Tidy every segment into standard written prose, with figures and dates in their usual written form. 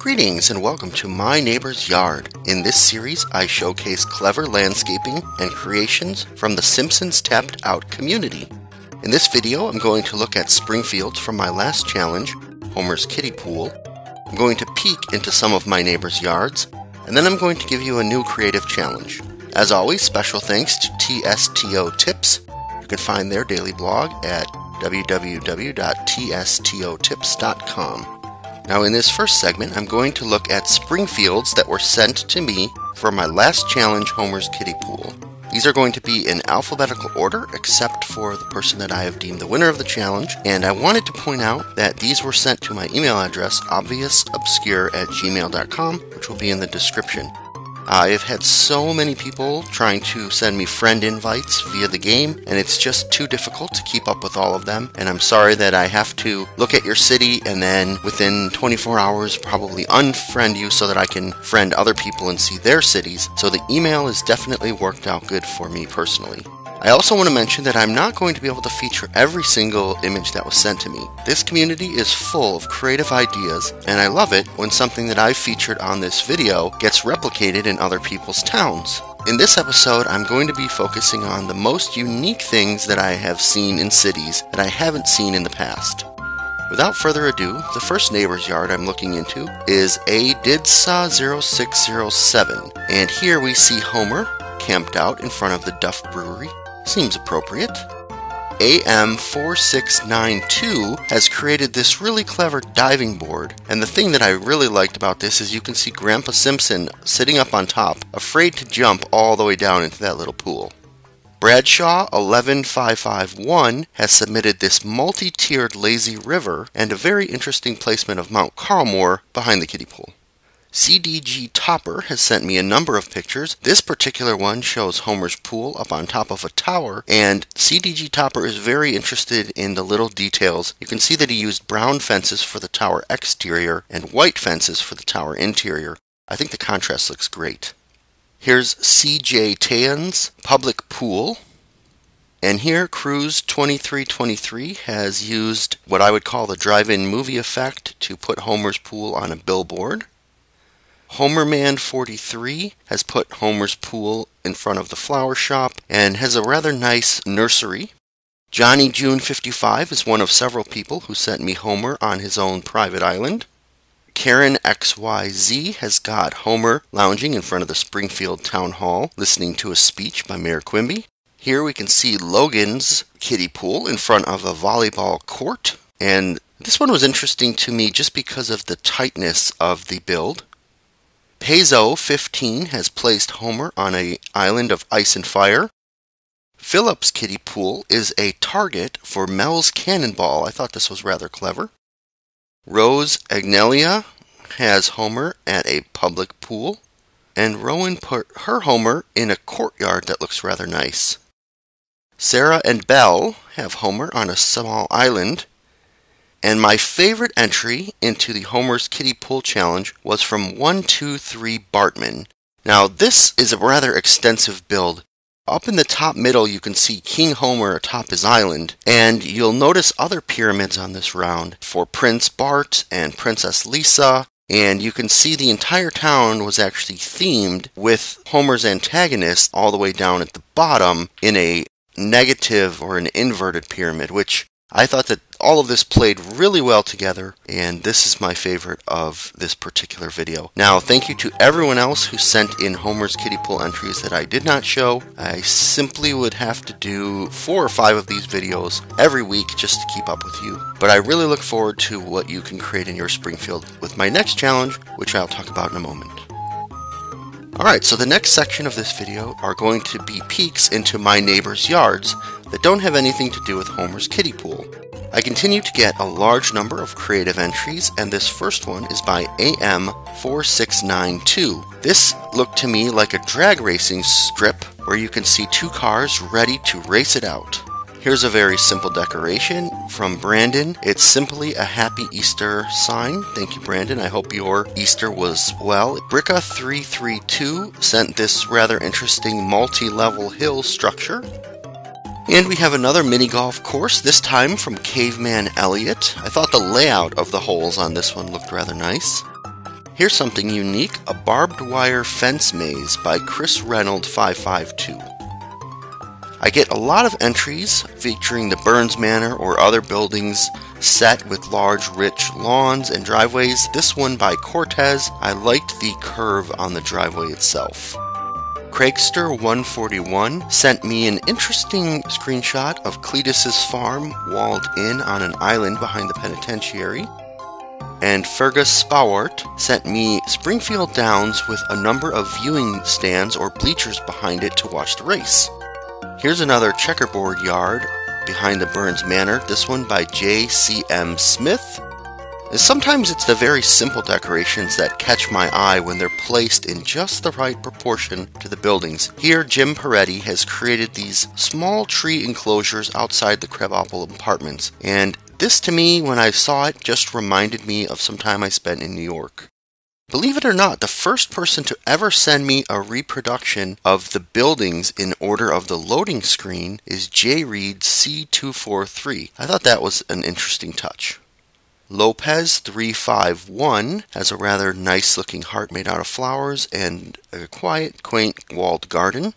Greetings and welcome to My Neighbor's Yard. In this series, I showcase clever landscaping and creations from the Simpsons tapped out community. In this video, I'm going to look at Springfields from my last challenge, Homer's Kiddie Pool. I'm going to peek into some of my neighbors' yards, and then I'm going to give you a new creative challenge. As always, special thanks to TSTO Tips. You can find their daily blog at www.tstotips.com. Now in this first segment, I'm going to look at Springfields that were sent to me for my last challenge, Homer's Kiddie Pool. These are going to be in alphabetical order, except for the person that I have deemed the winner of the challenge, and I wanted to point out that these were sent to my email address, obviousobscure@gmail.com, which will be in the description. I've had so many people trying to send me friend invites via the game, and it's just too difficult to keep up with all of them, and I'm sorry that I have to look at your city and then within 24 hours probably unfriend you so that I can friend other people and see their cities, so the email has definitely worked out good for me personally. I also want to mention that I'm not going to be able to feature every single image that was sent to me. This community is full of creative ideas, and I love it when something that I've featured on this video gets replicated in other people's towns. In this episode, I'm going to be focusing on the most unique things that I have seen in cities that I haven't seen in the past. Without further ado, the first neighbor's yard I'm looking into is ADIDSA0607, and here we see Homer camped out in front of the Duff Brewery. Seems appropriate. AM4692 has created this really clever diving board, and the thing that I really liked about this is you can see Grandpa Simpson sitting up on top, afraid to jump all the way down into that little pool. Bradshaw11551 has submitted this multi-tiered lazy river and a very interesting placement of Mount Carlmore behind the kiddie pool. cdgtopper has sent me a number of pictures. This particular one shows Homer's pool up on top of a tower, and cdgtopper is very interested in the little details. You can see that he used brown fences for the tower exterior and white fences for the tower interior. I think the contrast looks great. Here's Cjaytayon's public pool. And here, Cruise2323 has used what I would call the drive-in movie effect to put Homer's pool on a billboard. Homerman43 has put Homer's pool in front of the flower shop and has a rather nice nursery. JohnnyJune55 is one of several people who sent me Homer on his own private island. KarenXYZ has got Homer lounging in front of the Springfield Town Hall, listening to a speech by Mayor Quimby. Here we can see Logan's kiddie pool in front of a volleyball court, and this one was interesting to me just because of the tightness of the build. Paizo15 has placed Homer on an island of ice and fire. Phillip's kiddie pool is a target for Mel's Cannonball. I thought this was rather clever. Rose Agnelia has Homer at a public pool, and Rowan put her Homer in a courtyard that looks rather nice. Sarahandbel have Homer on a small island. And my favorite entry into the Homer's Kiddie Pool Challenge was from 123 Bartman. Now this is a rather extensive build. Up in the top middle you can see King Homer atop his island, and you'll notice other pyramids on this round for Prince Bart and Princess Lisa, and you can see the entire town was actually themed with Homer's antagonist all the way down at the bottom in a negative or an inverted pyramid, which I thought that all of this played really well together, and this is my favorite of this particular video. Now, thank you to everyone else who sent in Homer's Kiddie Pool entries that I did not show. I simply would have to do 4 or 5 of these videos every week just to keep up with you. But I really look forward to what you can create in your Springfield with my next challenge, which I'll talk about in a moment. Alright, so the next section of this video are going to be peeks into my neighbors' yards that don't have anything to do with Homer's Kiddie Pool. I continue to get a large number of creative entries, and this first one is by AM4692. This looked to me like a drag racing strip where you can see 2 cars ready to race it out. Here's a very simple decoration from Brandon. It's simply a Happy Easter sign. Thank you, Brandon. I hope your Easter was well. Bricka332 sent this rather interesting multi-level hill structure. And we have another mini golf course, this time from Caveman Elliot. I thought the layout of the holes on this one looked rather nice. Here's something unique, a barbed wire fence maze by Reynold 552. I get a lot of entries featuring the Burns Manor or other buildings set with large, rich lawns and driveways. This one by Cortez, I liked the curve on the driveway itself. Craigster141 sent me an interesting screenshot of Cletus's farm walled in on an island behind the penitentiary. And Fergus Spowart sent me Springfield Downs with a number of viewing stands or bleachers behind it to watch the race. Here's another checkerboard yard behind the Burns Manor, this one by J.C.M. Smith. Sometimes it's the very simple decorations that catch my eye when they're placed in just the right proportion to the buildings. Here, Jim Peretti has created these small tree enclosures outside the Krabappel apartments, and this to me, when I saw it, just reminded me of some time I spent in New York. Believe it or not, the first person to ever send me a reproduction of the buildings in order of the loading screen is JReed C243. I thought that was an interesting touch. Lopez 351 has a rather nice looking heart made out of flowers and a quiet, quaint walled garden.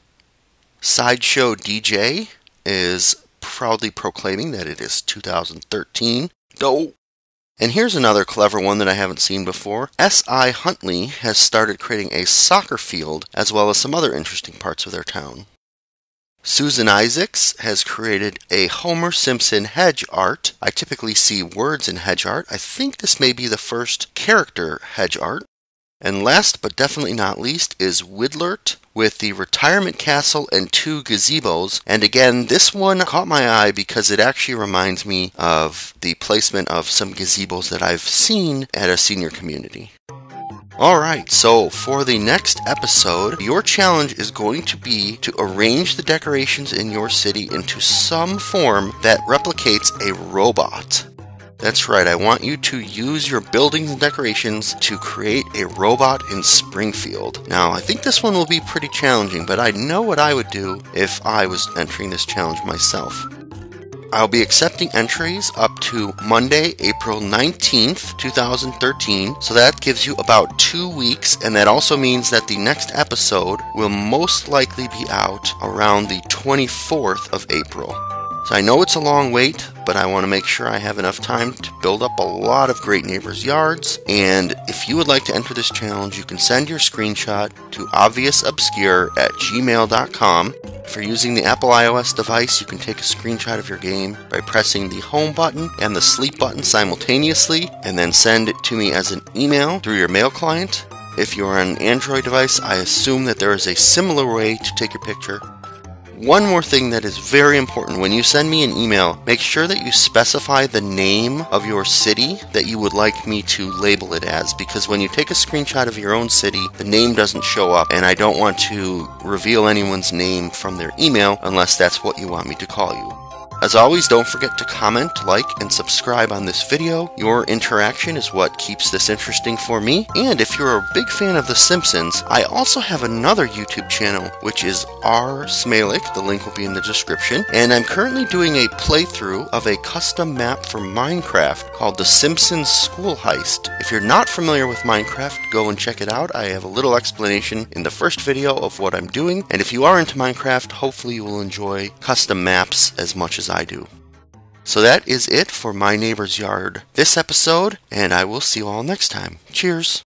Sideshow DJ is proudly proclaiming that it is 2013. Oh! And here's another clever one that I haven't seen before. S.I. Huntley has started creating a soccer field as well as some other interesting parts of their town. Susan Isaacs has created a Homer Simpson hedge art. I typically see words in hedge art. I think this may be the first character hedge art. And last but definitely not least is Widlert with the retirement castle and 2 gazebos. And again, this one caught my eye because it actually reminds me of the placement of some gazebos that I've seen at a senior community. Alright, so for the next episode, your challenge is going to be to arrange the decorations in your city into some form that replicates a robot. That's right, I want you to use your buildings and decorations to create a robot in Springfield. Now, I think this one will be pretty challenging, but I know what I would do if I was entering this challenge myself. I'll be accepting entries up to Monday, April 19th, 2013, so that gives you about 2 weeks, and that also means that the next episode will most likely be out around the 24th of April. So I know it's a long wait, but I want to make sure I have enough time to build up a lot of great neighbors' yards. And if you would like to enter this challenge, you can send your screenshot to obviousobscure@gmail.com. If you're using the Apple iOS device, you can take a screenshot of your game by pressing the home button and the sleep button simultaneously, and then send it to me as an email through your mail client. If you're on an Android device, I assume that there is a similar way to take your picture. One more thing that is very important, when you send me an email, make sure that you specify the name of your city that you would like me to label it as, because when you take a screenshot of your own city, the name doesn't show up, and I don't want to reveal anyone's name from their email unless that's what you want me to call you. As always, don't forget to comment, like, and subscribe on this video. Your interaction is what keeps this interesting for me. And if you're a big fan of The Simpsons, I also have another YouTube channel, which is R. Smalik. The link will be in the description. And I'm currently doing a playthrough of a custom map for Minecraft called The Simpsons School Heist. If you're not familiar with Minecraft, go and check it out. I have a little explanation in the first video of what I'm doing. And if you are into Minecraft, hopefully you will enjoy custom maps as much as I do. So that is it for My Neighbor's Yard this episode, and I will see you all next time. Cheers!